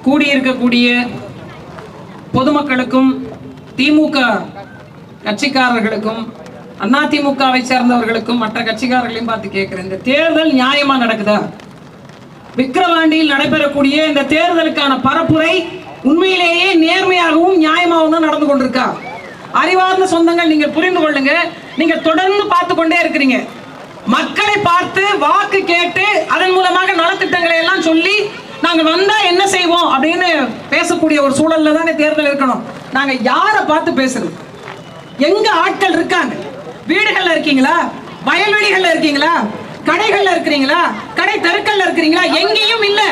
கூடியிருக்கக்கூடிய பொதுமக்களுக்கும் திமுக கட்சிக்காரர்களுக்கும் அதிமுகவை சேர்ந்தவர்களுக்கும் மற்ற கட்சிக்காரர்களையும் பார்த்து கேட்கிறேன், இந்த தேர்தல் நியாயமா நடக்குதா? விக்கிரவாண்டியில் நடைபெறக்கூடிய இந்த தேர்தலுக்கான பரப்புரை உண்மையிலேயே நேர்மையாகவும் நியாயமாகவும் தான் நடந்து கொண்டிருக்கா? அறிவார்ந்த சொந்தங்கள், நீங்கள் புரிந்து கொள்ளுங்க. நீங்க தொடர்ந்து பார்த்து கொண்டே இருக்கிறீங்க. மக்களை பார்த்து வாக்கு கேட்டு அதன் மூலமாக நலத்திட்டங்களை எல்லாம் சொல்லி நாங்க வந்தா என்ன செய்வோம் அப்படின்னு பேசக்கூடிய ஒரு சூழல்ல தானே தேர்தல் இருக்கணும். நாங்க யாரை பார்த்து பேசுறது? எங்க ஆட்கள் இருக்காங்க? வீடுகள்ல இருக்கீங்களா? வயல்வெளிகள்ல இருக்கீங்களா? கடைகள்ல இருக்கிறீங்களா? கடை தெருக்கள்ல இருக்கிறீங்களா? எங்கேயும் இல்ல.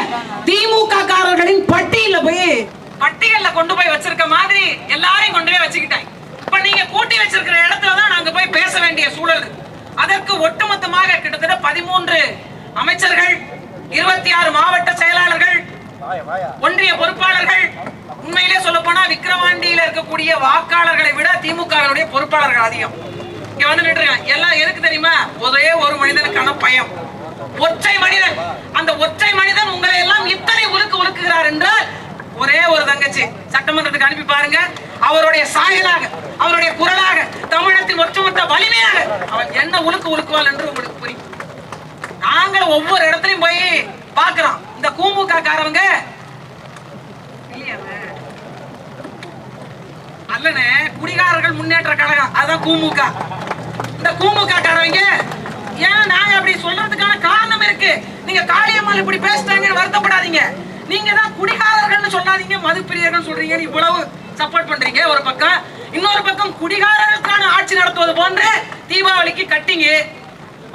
திமுக காரர்களின் பட்டியல்ல கொண்டு போய் வச்சிருக்க மாதிரி எல்லாரையும் கொண்டு போய் வச்சுக்கிட்டாங்க. இப்ப நீங்க கூட்டி வச்சிருக்கிற இடத்துல தான் நாங்க போய் பேச வேண்டிய சூழல். அதற்கு ஒட்டுமொத்தமாக கிட்டத்தட்ட 13 அமைச்சர்கள், 26 மாவட்ட செயலாளர்கள், ஒன்றிய பொறுப்பாளர்கள், உண்மையிலே சொல்ல போனா விக்கிரவாண்டியில இருக்கக்கூடிய வாக்காளர்களை விட திமுகவினுடைய பொறுப்பாளர்கள் அதிகம். இங்க வந்து நின்றுருக்காங்க. எல்லாம் எதுக்கு தெரியுமா? ஒரே ஒரு மனிதனுக்கான பயம். ஒற்றை மனிதன். அந்த ஒற்றை மனிதன் உங்களை எல்லாம் இத்தனை உலுக்குகிறார் என்றால் ஒரே ஒரு தங்கச்சி சட்டமன்றத்துக்கு அனுப்பி பாருங்க. அவருடைய சாயலாக, அவருடைய குரலாக, தமிழகத்தின் ஒற்றுமொத்த வலிமையாக அவர் என்ன உலுக்குவாள் என்று உங்களுக்கு புரியும். நாங்கள் ஒவ்வொரு இடத்துலயும் போய் பார்க்கிறோம். இந்த கூமுக காரவங்க அல்லனே குடிகாரர்கள் முன்னேற்ற கழகம், அதான் கூமுக. இந்த கூமுக காரவங்க ஏன் நாங்க அப்படி சொல்றதுக்கான காரணம் இருக்கு. நீங்க காளியம்மாள் இப்படி பேசிட்டாங்கன்னு வருத்தப்படாதீங்க. நீங்க தான் குடிகாரர்கள் சொல்லாதீங்க, மதுப்பிரியர்கள் சொல்றீங்க, இவ்வளவு சப்போர்ட் பண்றீங்க ஒரு பக்கம். இன்னொரு பக்கம் குடிகாரர்களுக்கான ஆட்சி நடத்துவது போன்று தீபாவளிக்கு கட்டிங்க.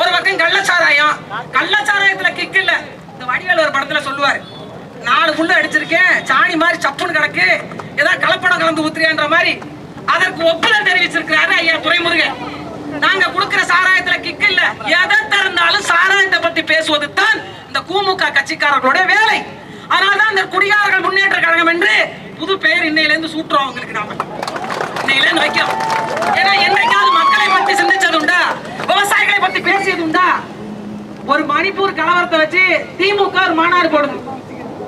ஒரு பக்கம் கள்ளச்சாராயத்துல கிக் இல்ல. இந்த வடிவேல் ஒரு படத்துல சொல்லுவாரு, 4 புள்ள அடிச்சிருக்கேன், சாணி மாதிரி சப்புன்னு கிடக்கு, ஏதாவது கலப்படம் கலந்து ஊத்துறியான்ற மாதிரி அதற்கு ஒப்புதல் தெரிவிச்சிருக்கிறாரு ஐயா துரைமுருகன். நாங்க கொடுக்கிற சாராயத்துல கிக் இல்ல. எதை திறந்தாலும் சாராயத்தை பத்தி பேசுவது தான் இந்த கூமுக கட்சிக்காரர்களுடைய வேலை. அதனால்தான் இந்த குடிகாரர்கள் முன்னேற்ற கழகம் என்று புது பெயர் இன்னையில இருந்து சூட்டுறோம். அவங்களுக்கு நாம இன்னையில இருந்து வைக்கிறோம். ஏன்னா என்னைக்காவது மக்களை பத்தி சிந்திச்சது உண்டா? விவசாயிகளை பத்தி பேசியது உண்டா? ஒரு மணிப்பூர் கலவரத்தை வச்சு திமுக ஒரு மாநாடு போடுது.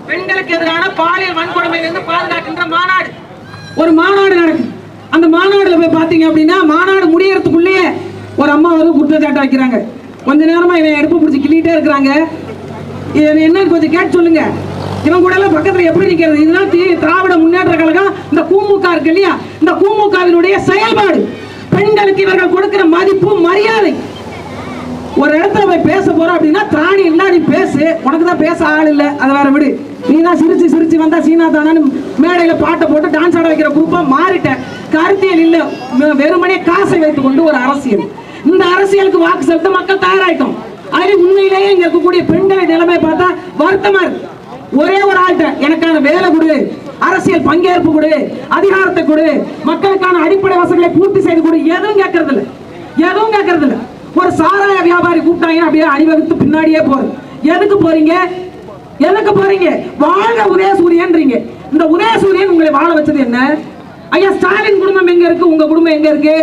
பெண்களுக்கு எதிரான பாலியல் வன்கொடுமையிலிருந்து பாதுகாக்கின்ற மாநாடு, ஒரு மாநாடு நடக்குது. அந்த மாநாடுல போய் பாத்தீங்க அப்படின்னா மாநாடு முடியறதுக்குள்ளேயே ஒரு அம்மா வந்து குற்றச்சாட்டு வைக்கிறாங்க. கொஞ்ச நேரமா இவன் எடுப்பு பிடிச்சி கிள்ளிட்டே இருக்கிறாங்க. என்ன கொஞ்சம் கேட்டு சொல்லுங்க, இவன் கூட எல்லாம் பக்கத்துல எப்படி நிக்கிறது? இதெல்லாம் திராவிட முன்னேற்ற கழகம், இந்த கூமுக இருக்கு இல்லையா, இந்த கூமுகவினுடைய செயல்பாடு. பெண்களுக்கு இவர்கள் கொடுக்கிற மதிப்பு, மரியாதை. ஒரு இடத்துல போய் பேச போறோம் அப்படின்னா திராணி இல்ல, நீ பேசு, உனக்கு தான் பேச ஆள் இல்ல, அதை வேற விடு. நீ தான் சிரிச்சு வந்தா சீனா தானு மேடையில பாட்டை போட்டு டான்ஸ் ஆட வைக்கிற குரூப்பா மாறிட்ட. கருத்தியல் இல்ல, வெறுமனே காசை வைத்துக் கொண்டு ஒரு அரசியல். இந்த அரசியலுக்கு வாக்கு செலுத்த மக்கள் தயாராயிட்டோம். அது உண்மையிலேயே இங்க இருக்கக்கூடிய பெண்களை நிலைமை பார்த்தா வருத்தமா இருக்கு. ஒரே ஒரு ஆள்கிட்ட எனக்கான வேலை கொடு, அரசியல் பங்கேற்பு கொடு, அதிகாரத்தை கொடு, மக்களுக்கான அடிப்படை வசதிகளை பூர்த்தி செய்து கொடு, எதுவும் கேட்கறது இல்ல. ஒரு சாராய வியாபாரி கூப்பிட்டாங்க அப்படியே அணிவகுத்து பின்னாடியே போறது. எதுக்கு போறீங்க? வாழ்க உதயசூரியன்றீங்க. இந்த உதயசூரியன் உங்களை வாழ வச்சது என்ன? ஐயா ஸ்டாலின் குடும்பம் எங்க இருக்கு? உங்க குடும்பம் எங்க இருக்கு?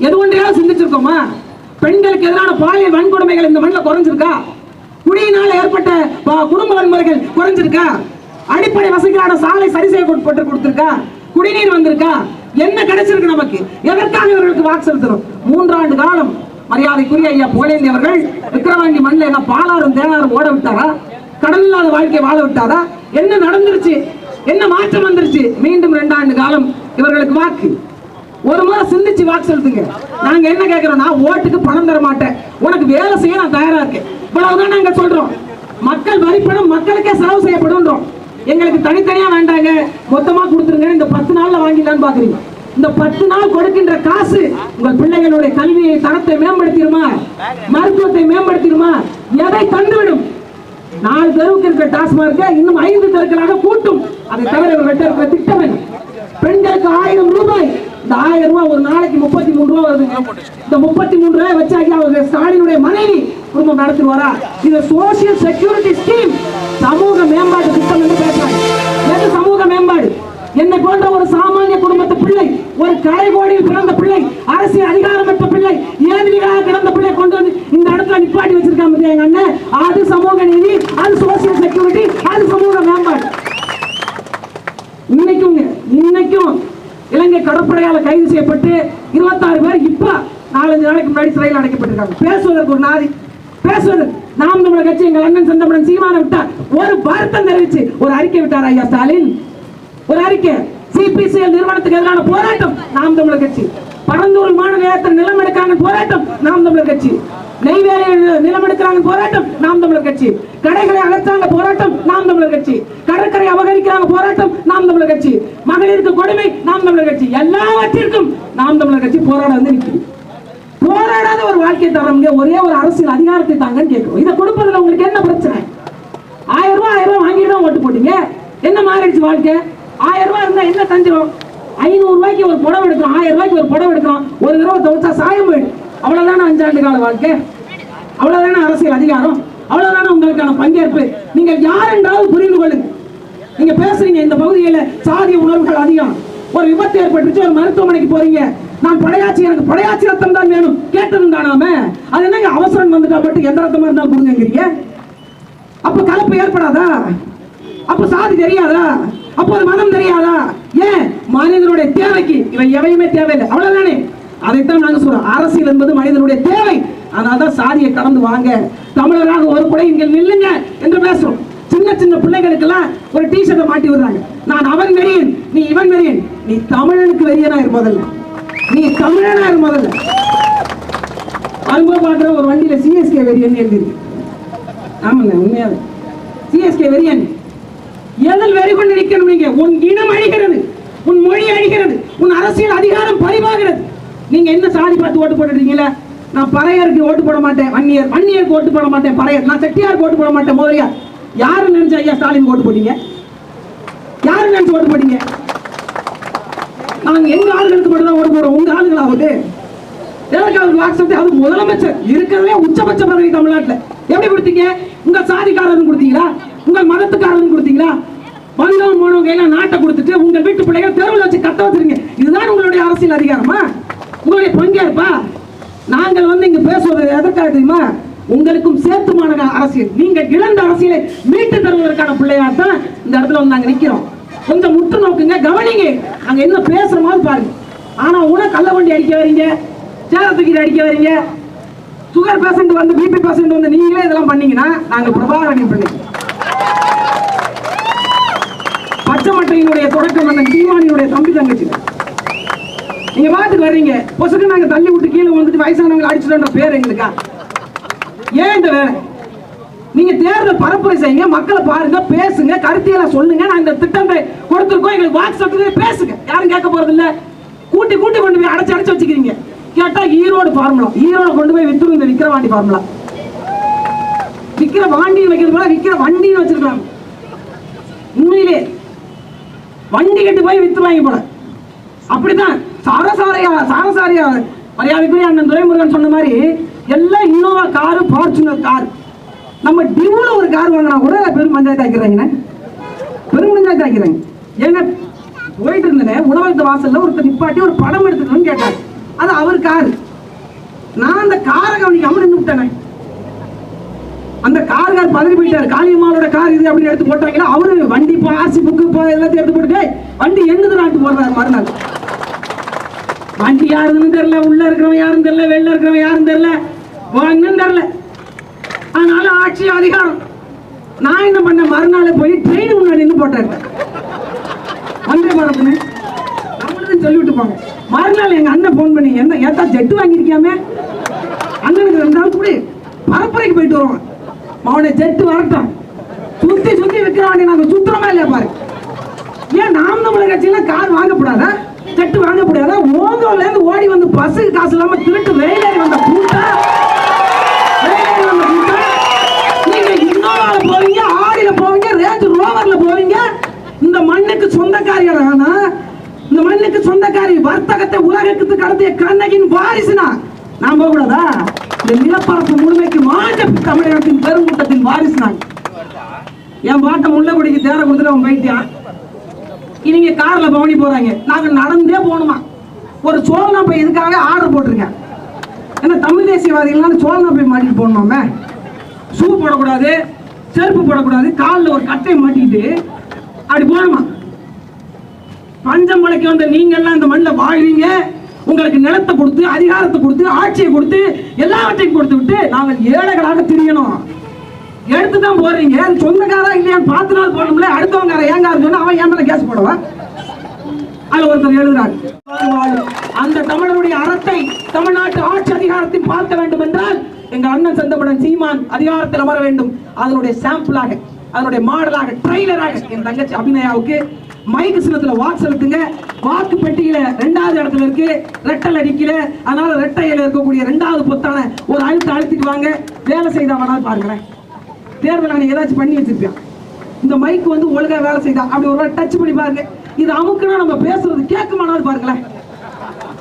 எது ஒன்றையாவது சிந்திச்சிருக்கோமா? பெண்களுக்கு எதிரான பாலியல் வன்கொடுமைகள் இந்த மண்ணில் குறைஞ்சிருக்கா? குடியினால் ஏற்பட்ட குடும்ப வன்முறைகள் குறைஞ்சிருக்கா? அடிப்படை வசதிகளான சாலை சரி செய்யப்பட்டு கொடுத்திருக்கா? குடிநீர் வந்திருக்கா? என்ன கிடைச்சிருக்கு நமக்கு? எதற்காக இவர்களுக்கு வாக்கு செலுத்தணும்? 3 ஆண்டு காலம் மரியாதைக்குரிய ஐயா புகழேந்தி அவர்கள் விக்கிரவாண்டி மண்ணில் என்ன பாலாறும் தேனாரும் ஓட விட்டாரா? கடல் இல்லாத வாழ்க்கையை வாழ விட்டாரா? என்ன நடந்துருச்சு? என்ன மாற்றம் வந்துருச்சு? மீண்டும் 2 ஆண்டு காலம் இவர்களுக்கு வாக்கு. ஒரு முறை சிந்திச்சு வாக்கு செலுத்துங்க. நாங்க என்ன கேட்கிறோம்? நான் ஓட்டுக்கு பணம் தர மாட்டேன், உனக்கு வேலை செய்ய நான் தயாரா இருக்கேன். இவ்வளவுதான் நாங்க சொல்றோம். மக்கள் வரிப்பணம் மக்களுக்கே செலவு செய்யப்படும். எங்களுக்கு தனித்தனியா வேண்டாங்க, மொத்தமா கொடுத்துருங்க. இந்த 10 நாள்ல வாங்கிடலான்னு பாக்குறீங்க. இந்த 10 நாள் கொடுக்கின்ற காசு உங்கள் பிள்ளைகளுடைய கல்வியை தரத்தை மேம்படுத்திடுமா? மருத்துவத்தை மேம்படுத்திடுமா? எதை தந்துவிடும்? 4 தெருவுக்கு இருக்கிற டாஸ்மார்க்க இன்னும் 5 தெருக்களாக கூட்டும். அதை தவிர இருக்கிற திட்டம் என்ன? பெண்களுக்கு 1000 ரூபாய். இந்த 1000 ரூபாய் ஒரு நாளைக்கு 33 ரூபாய் வருது. இந்த 33 ரூபாய் வச்சாக்கி அவங்க ஸ்டாலினுடைய மனைவி குடும்பம் நடத்துவாரா? இது சோசியல் செக்யூரிட்டி ஸ்கீம், சமூக மேம்பாட்டு திட்டம் என்று பேசுறாங்க. எது சமூக மேம்பாடு? என்னை போன்ற ஒரு சாமானிய குடும்பத்து பிள்ளை, ஒரு கரைகோடியில் பிறந்த பிள்ளை, அரசியல் அதிகாரமற்ற பிள்ளை, ஏதிலியாக கிடந்த பிள்ளை கொண்டு வந்து இந்த இடத்துல நிப்பாட்டி வச்சிருக்காங்க எங்க அண்ணன். அது சமூக நீதி, அது சோசியல் செக்யூரிட்டி, அது சமூக மேம்பாடு. செய்யப்பட்டு 26 பேர் இப்ப 4-5 நாளைக்கு முன்னாடி சிறையில் அடைக்கப்பட்டிருக்காங்க. பேசுவதற்கு ஒரு நாதி, பேசுவதற்கு நாம் தமிழர் கட்சி எங்கள் அண்ணன் செந்தமிழன் சீமானை விட்டார். ஒரு வருத்தம் தெரிவிச்சு ஒரு அறிக்கை விட்டார் ஐயா ஸ்டாலின். ஒரு அறிக்கை, சிபிசிஎல் நிறுவனத்துக்கு எதிரான போராட்டம் நாம் தமிழர் கட்சி. பரந்தூர் விமான நிலையத்தில் நிலம் எடுக்கிறாங்க போராட்டம் நாம் தமிழர் கட்சி. நெய்வேலியில் நிலம் எடுக்கிறாங்க போராட்டம் நாம் தமிழர் கட்சி. கடைகளை அகற்றாங்க போராட்டம் நாம் தமிழர் கட்சி. கடற்கரை அபகரிக்கிறாங்க போராட்டம் நாம் தமிழர் கட்சி. மகளிருக்கு கொடுமை நாம் தமிழர் கட்சி. எல்லாவற்றிற்கும் நாம் தமிழர் கட்சி போராட வந்து நிற்கும். போராடாத ஒரு வாழ்க்கை தரங்க, ஒரே ஒரு அரசியல் அதிகாரத்தை தாங்கன்னு கேட்கிறோம். இதை கொடுப்பதில் உங்களுக்கு என்ன பிரச்சனை? 1000 ரூபாய் வாங்கிட்டு தான் ஓட்டு போட்டீங்க. என்ன மாறிடுச்சு வாழ்க்கை? 1000 ரூபாய் இருந்தா என்ன தஞ்சிடும்? 500 ரூபாய்க்கு ஒரு புடவை எடுக்கிறோம், 1000 ரூபாய்க்கு ஒரு புடவை எடுக்கிறோம், ஒரு தடவை துவைச்சா சாயம் போயிடும். அவ்வளவுதானே 5 ஆண்டு கால வாழ்க்கை? அவ்வளவுதானே அரசியல் அதிகாரம்? அவ்வளவுதானே உங்களுக்கான பங்கேற்பு? நீங்க யார் என்றாவது புரிந்து கொள்ளுங்க. நீங்க பேசுறீங்க இந்த பகுதியில் சாதிய உணர்வுகள் அதிகம், ஒரு விபத்து ஏற்பட்டுச்சு, ஒரு மருத்துவமனைக்கு போறீங்க, நான் படையாச்சி, எனக்கு படையாச்சி ரத்தம் தான் வேணும் கேட்டிருந்தானாம, அது என்னங்க அவசரம் வந்துட்டா மட்டும் எந்த ரத்தமா இருந்தாலும் கொடுங்கங்கிறீங்க? அப்ப கலப்பு ஏற்படாதா? அப்ப சாதி தெரியாதா? அப்ப ஒரு மதம் தெரியாதா? ஏன் மனிதனுடைய தேவைக்கு இவை எவையுமே தேவையில்லை, அவ்வளவுதானே. அதைத்தான் நாங்க சொல்றோம், அரசியல் என்பது மனிதனுடைய தேவை. அதனால்தான் சாதியை கடந்து வாங்க, தமிழராக ஒரு குறை இங்க நில்லுங்க என்று பேசுறோம். சின்ன சின்ன பிள்ளைகளுக்கெல்லாம் ஒரு டிஷர்ட்டை மாட்டி விடுறாங்க, நான் அவன் வெறியன், நீ இவன் வெறியன். நீ தமிழனுக்கு வெறியனா இரு முதல்ல, நீ தமிழனா இரு முதல்ல. அனுபவம் பார்க்குற ஒரு வண்டியில சிஎஸ்கே வெறியன் எழுதிருக்கு. ஆமாங்க, உண்மையாவே சிஎஸ்கே வெறியன். எதில் வெறி கொண்டு நிற்கணும்? நீங்க உன் இனம் அழிகிறது, உன் மொழி அழிகிறது, உன் அரசியல் அதிகாரம் பறிவாகிறது. நீங்க என்ன சாதி பார்த்து ஓட்டு போட்டுறீங்களா? நான் பறையருக்கு ஓட்டு போட மாட்டேன், வன்னியருக்கு ஓட்டு போட மாட்டேன், பறையர், நான் செட்டியாருக்கு ஓட்டு போட மாட்டேன். முதலியா யாரு நினைச்ச ஐயா ஸ்டாலின் ஓட்டு போட்டீங்க? யாரு நினைச்சு ஓட்டு போட்டீங்க? நாங்க எங்க ஆளுகளுக்கு மட்டும் தான் ஓட்டு போடுறோம், உங்க ஆளுங்களாவது எதற்காக வாட்ஸ்அப்? அது முதலமைச்சர் இருக்கிறதே உச்சபட்ச பதவி தமிழ்நாட்டில். எப்படி கொடுத்தீங்க? உங்க சாதிக்காரன் கொடுத்தீங்களா? உங்கள் மதத்துக்காரன் கொடுத்தீங்களா? வந்தவன் போனவங்க எல்லாம் நாட்டை கொடுத்துட்டு உங்கள் வீட்டு பிள்ளைகள் தெருவில் வச்சு கட்ட வச்சிருங்க. இதுதான் உங்களுடைய அரசியல் அதிகாரமா? உங்களுடைய பங்கேற்பா? நாங்கள் வந்து இங்க பேசுவது எதற்காக தெரியுமா? உங்களுக்கும் சேர்த்துமான அரசியல், நீங்க இழந்த அரசியலை மீட்டு தருவதற்கான பிள்ளையார் தான் இந்த இடத்துல வந்து நாங்க நிக்கிறோம். கொஞ்சம் முற்று நோக்குங்க, கவனிங்க, அங்க என்ன பேசுற மாதிரி பாருங்க. ஆனா கள்ள வண்டி அடிக்க வரீங்க, சேலத்துக்கு அடிக்க வரீங்க, சுகர் பேஷண்ட் வந்து பிபி பேஷண்ட் வந்து நீங்களே இதெல்லாம் பண்ணீங்கன்னா நாங்க பிரபாகரன் பண்ணி பச்சை மட்டையினுடைய தொடக்கம் அந்த சீமானியுடைய தம்பி தங்கச்சி நீங்க பாத்துக்கு வர்றீங்க, பொசுக்கு நாங்க தள்ளி விட்டு கீழே வந்துட்டு வயசானவங்களை அடிச்சுட்டோன்ற பேர் எங்களுக்கா? ஏன் இந்த வேலை? நீங்க தேர்தல் பரப்புரை செய்யுங்க, மக்களை பாருங்க, பேசுங்க, கருத்தியெல்லாம் சொல்லுங்க. நான் இந்த திட்டத்தை கொடுத்துருக்கோம், எங்களுக்கு வாட்ஸ்அப்ல பேசுங்க, யாரும் கேட்க போறது இல்ல. கூட்டி கூட்டி கொண்டு போய் அடைச்சு அடைச்சு வச்சுக்கிறீங்க. கேட்டா ஈரோடு ஃபார்முலா, ஈரோடு கொண்டு போய் வித்துரும் இந்த விக்கிரவாண்டி ஃபார்முலா. விக்கிற வாண்டின்னு வைக்கிறது போல விக்கிற வண்டின்னு வச்சிருக்காங்க. உண்மையிலே வண்டி கட்டு போய் வித்துருவாங்க போல. அப்படித்தான் சாரசாரியா மரியாதைக்குரிய அண்ணன் துரைமுருகன் சொன்ன மாதிரி எல்லாம் இன்னோவா காரு, ஃபார்ச்சுனர் கார். நம்ம டியூல ஒரு கார் வாங்கினா கூட பெரும் பஞ்சாயத்து ஆக்கிறாங்க, பெரும் பஞ்சாயத்து ஆக்கிறாங்க. ஏன்னா போயிட்டு இருந்தேன், உணவகத்து வாசல்ல ஒருத்தர் நிப்பாட்டி ஒரு படம் எடுத்துக்கணும்னு கேட்டாரு. அது அவர் காரு. நான் அந்த காரை கவனிக்காம நின்று விட்டேன். அந்த கார் பதறி போயிட்டாரு. காளியம்மாவோட கார் இது அப்படின்னு எடுத்து போட்டாங்கன்னா அவரு வண்டி ஆர்சி புக்கு எல்லாத்தையும் எடுத்து போட்டு வண்டி எங்குது நாட்டு போடுறாரு. மறுநாள் வண்டி யாருன்னு தெரியல, உள்ள இருக்கிறவன் யாருன்னு தெரியல, வெளில இருக்கிறவன் யாருன்னு தெரியல, ஒன்னும் தெரியல. அதனால ஆட்சி அதிகாரம். நான் என்ன பண்ண, மறுநாள் போய் ட்ரெயின் முன்னாடி நின்று போட்டாரு. வந்தே பாரத்னு நம்மளுக்கு சொல்லிவிட்டு போங்க. மறுநாள் எங்க அண்ணன் போன் பண்ணி, என்ன ஏத்தா ஜெட்டு வாங்கியிருக்கியாமே, அண்ணனுக்கு 2 நாள் கூட பரப்புரைக்கு போயிட்டு வருவான். அவனை ஜெட்டு வரட்டும், சுத்தி சுத்தி விற்கிறான். நாங்க சுத்தமா இல்லையா பாரு. ஏன் நாம் தமிழர் கட்சியில கார் வாங்கக்கூடாதா, ஜெட்டு வாங்கக்கூடாதா? ஓங்கோல இருந்து ஓடி வந்து பஸ்ஸுக்கு காசு இல்லாம திருட்டு வேலையாரி வந்த கூட்டம், நீங்க இன்னோவால போவீங்க, ஆடியில போவீங்க, ரேஞ்ச் ரோவர்ல போவீங்க. இந்த மண்ணுக்கு சொந்தக்காரிகள், ஆனா இந்த மண்ணுக்கு சொந்தக்காரி, வர்த்தகத்தை உலகத்துக்கு கடத்திய கண்ணகியின் வாரிசுனா நான் போக கூடாதா? இந்த நிலப்பரப்பு முழுமைக்கு மாற்ற தமிழகத்தின் பெருங்கூட்டத்தின் வாரிசு நான். என் பாட்டை முள்ளக்குடிக்கு தேர கொடுத்துட்டு அவன் போயிட்டான். நீங்க கார்ல பவனி போறாங்க, நாங்க நடந்தே போகணுமா? ஒரு சோழனா போய் இதுக்காக ஆர்டர் போட்டிருக்கேன். ஏன்னா தமிழ் தேசியவாதிகள்லாம் சோழனா போய் மாட்டிட்டு போகணுமாமே. ஷூ போடக்கூடாது, செருப்பு போடக்கூடாது, காலில் ஒரு கட்டையை மாட்டிக்கிட்டு அப்படி போகணுமா? பஞ்சம் முளைக்க வந்த நீங்க எல்லாம் இந்த மண்ணில் வாழ்வீங்க, உங்களுக்கு நிலத்தை கொடுத்து, அதிகாரத்தை கொடுத்து, ஆட்சியை கொடுத்து, எல்லாவற்றையும் கொடுத்து விட்டு நாங்கள் ஏழைகளாக திரியணும். எடுத்துதான் போறீங்க. சொந்தக்காரா இல்லையான்னு பார்த்து நாள் போடணும்ல. அடுத்தவங்க ஏங்காரு சொன்னா அவன் ஏன் மேல கேஸ் போடுவான். அதுல ஒருத்தர் எழுதுறாங்க, அந்த தமிழருடைய அறத்தை தமிழ்நாட்டு ஆட்சி அதிகாரத்தில் பார்க்க வேண்டும் என்றால் எங்க அண்ணன் செந்தமிழன் சீமான் அதிகாரத்தில் அமர வேண்டும். அதனுடைய சாம்பிளாக, அதனுடைய மாடலாக, ட்ரைலராக என் தங்கச்சி அபிநயாவுக்கு மைக் சின்னத்துல வாக்கு செலுத்துங்க. வாக்கு பெட்டியில 2வது இடத்துல இருக்கு, ரெட்டல் அடிக்கல. அதனால ரெட்டையில இருக்கக்கூடிய 2வது பொத்தான ஒரு அழுத்திட்டு வாங்க. வேலை செய்தா வேணாலும் பாருங்களேன். தேர்தல் நான் ஏதாச்சும் பண்ணி வச்சிருப்பேன். இந்த மைக் வந்து ஒழுங்கா வேலை செய்தா அப்படி ஒரு டச் பண்ணி பாருங்க. இது அமுக்குனா நம்ம பேசுறது கேட்குமானாலும் பாருங்களேன்.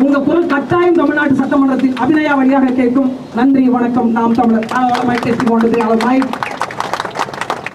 உங்க குரல் கட்டாயம் தமிழ்நாட்டு சட்டமன்றத்தில் அபிநயா வழியாக கேட்கும். நன்றி, வணக்கம். நாம் தமிழர். மைக்